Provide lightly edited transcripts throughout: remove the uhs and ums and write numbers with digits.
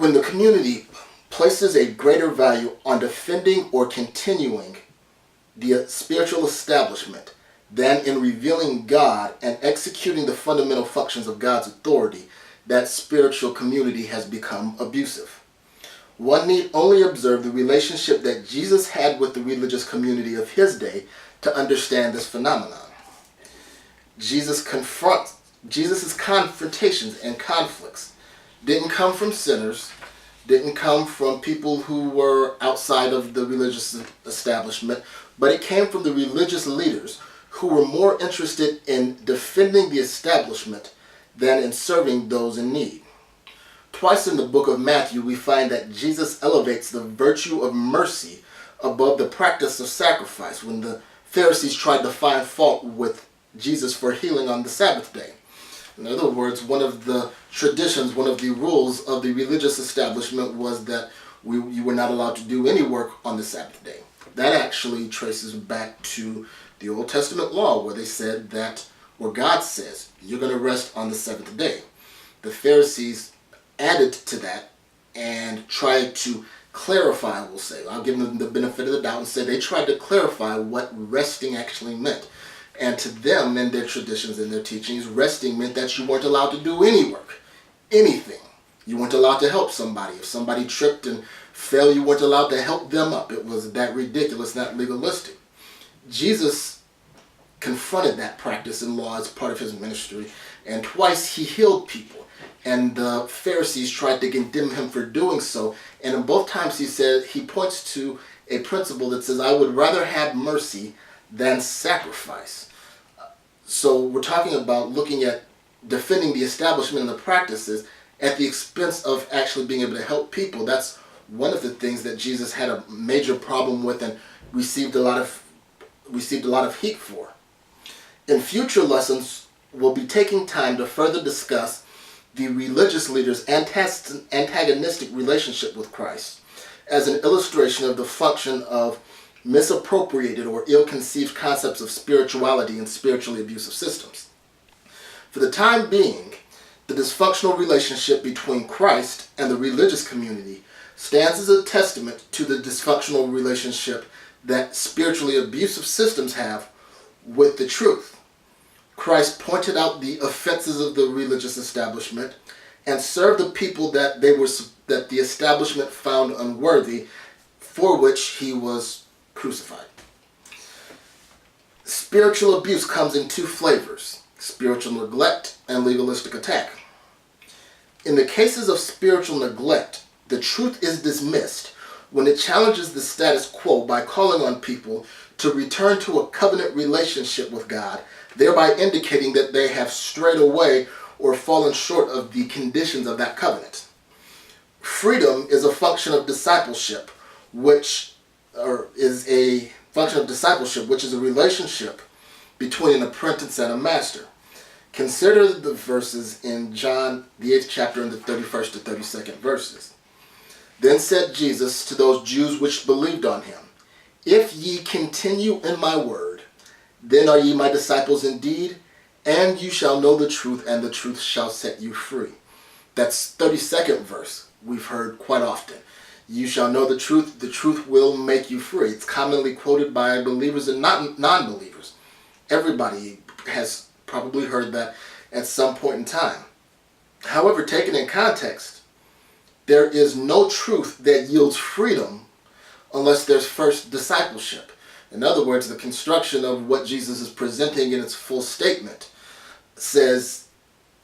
When the community places a greater value on defending or continuing the spiritual establishment than in revealing God and executing the fundamental functions of God's authority, that spiritual community has become abusive. One need only observe the relationship that Jesus had with the religious community of his day to understand this phenomenon. Jesus' confrontations and conflicts didn't come from sinners, didn't come from people who were outside of the religious establishment, but it came from the religious leaders who were more interested in defending the establishment than in serving those in need. Twice in the book of Matthew, we find that Jesus elevates the virtue of mercy above the practice of sacrifice when the Pharisees tried to find fault with Jesus for healing on the Sabbath day. In other words, one of the traditions, one of the rules of the religious establishment was that you were not allowed to do any work on the Sabbath day. That actually traces back to the Old Testament law where they said that, where God says, you're going to rest on the seventh day. The Pharisees added to that and tried to clarify, we'll say. I'll give them the benefit of the doubt and say they tried to clarify what resting actually meant. And to them, in their traditions and their teachings, resting meant that you weren't allowed to do any work, anything. You weren't allowed to help somebody. If somebody tripped and fell, you weren't allowed to help them up. It was that ridiculous, not legalistic. Jesus confronted that practice and law as part of his ministry, and twice he healed people. And the Pharisees tried to condemn him for doing so. And in both times he points to a principle that says, I would rather have mercy than sacrifice. So we're talking about looking at defending the establishment and the practices at the expense of actually being able to help people. That's one of the things that Jesus had a major problem with and received a lot of heat for. In future lessons, we'll be taking time to further discuss the religious leaders' antagonistic relationship with Christ as an illustration of the function of misappropriated or ill-conceived concepts of spirituality and spiritually abusive systems. For the time being, the dysfunctional relationship between Christ and the religious community stands as a testament to the dysfunctional relationship that spiritually abusive systems have with the truth. Christ pointed out the offenses of the religious establishment and served the people that the establishment found unworthy, for which he was crucified. Spiritual abuse comes in two flavors: spiritual neglect and legalistic attack. In the cases of spiritual neglect, the truth is dismissed when it challenges the status quo by calling on people to return to a covenant relationship with God, thereby indicating that they have strayed away or fallen short of the conditions of that covenant. Freedom is a function of discipleship, which is a relationship between an apprentice and a master. Consider the verses in John, the 8th chapter, and the 31st to 32nd verses. Then said Jesus to those Jews which believed on him, If ye continue in my word, then are ye my disciples indeed, and you shall know the truth, and the truth shall set you free. That's 32nd verse we've heard quite often. You shall know the truth will make you free. It's commonly quoted by believers and non-believers. Everybody has probably heard that at some point in time. However, taken in context, there is no truth that yields freedom unless there's first discipleship. In other words, the construction of what Jesus is presenting in its full statement says,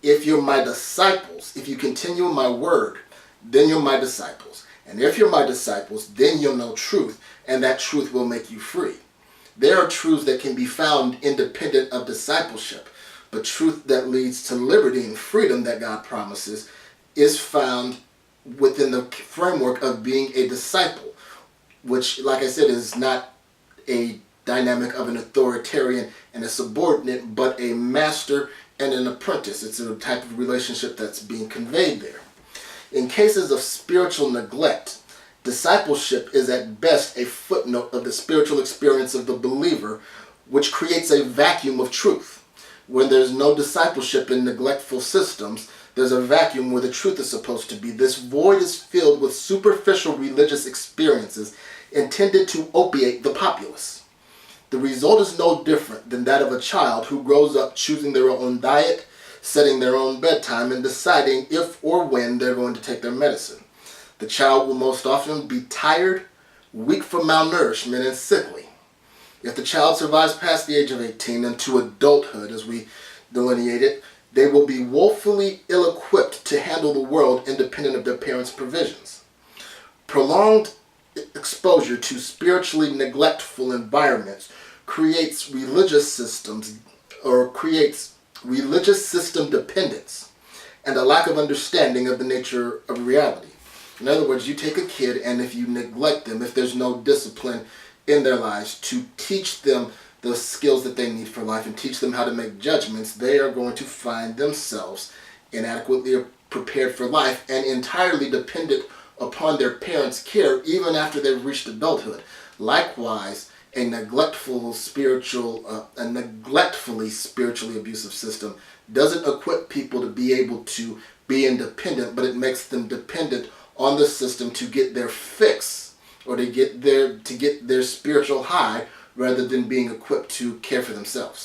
if you're my disciples, if you continue in my word, then you're my disciples. And if you're my disciples, then you'll know truth, and that truth will make you free. There are truths that can be found independent of discipleship, but truth that leads to liberty and freedom that God promises is found within the framework of being a disciple, which, like I said, is not a dynamic of an authoritarian and a subordinate, but a master and an apprentice. It's a type of relationship that's being conveyed there. In cases of spiritual neglect, discipleship is at best a footnote of the spiritual experience of the believer, which creates a vacuum of truth. When there's no discipleship in neglectful systems, There's a vacuum where the truth is supposed to be. This void is filled with superficial religious experiences intended to opiate the populace. The result is no different than that of a child who grows up choosing their own diet, setting their own bedtime, and deciding if or when they're going to take their medicine. The child will most often be tired, weak from malnourishment, and sickly. If the child survives past the age of 18 into adulthood, as we delineate it, they will be woefully ill-equipped to handle the world independent of their parents' provisions. Prolonged exposure to spiritually neglectful environments creates religious system dependence and a lack of understanding of the nature of reality. In other words, you take a kid, and if you neglect them, if there's no discipline in their lives to teach them the skills that they need for life and teach them how to make judgments, they are going to find themselves inadequately prepared for life and entirely dependent upon their parents' care even after they've reached adulthood. Likewise, a neglectfully spiritually abusive system doesn't equip people to be able to be independent, but it makes them dependent on the system to get their fix or to get their spiritual high rather than being equipped to care for themselves.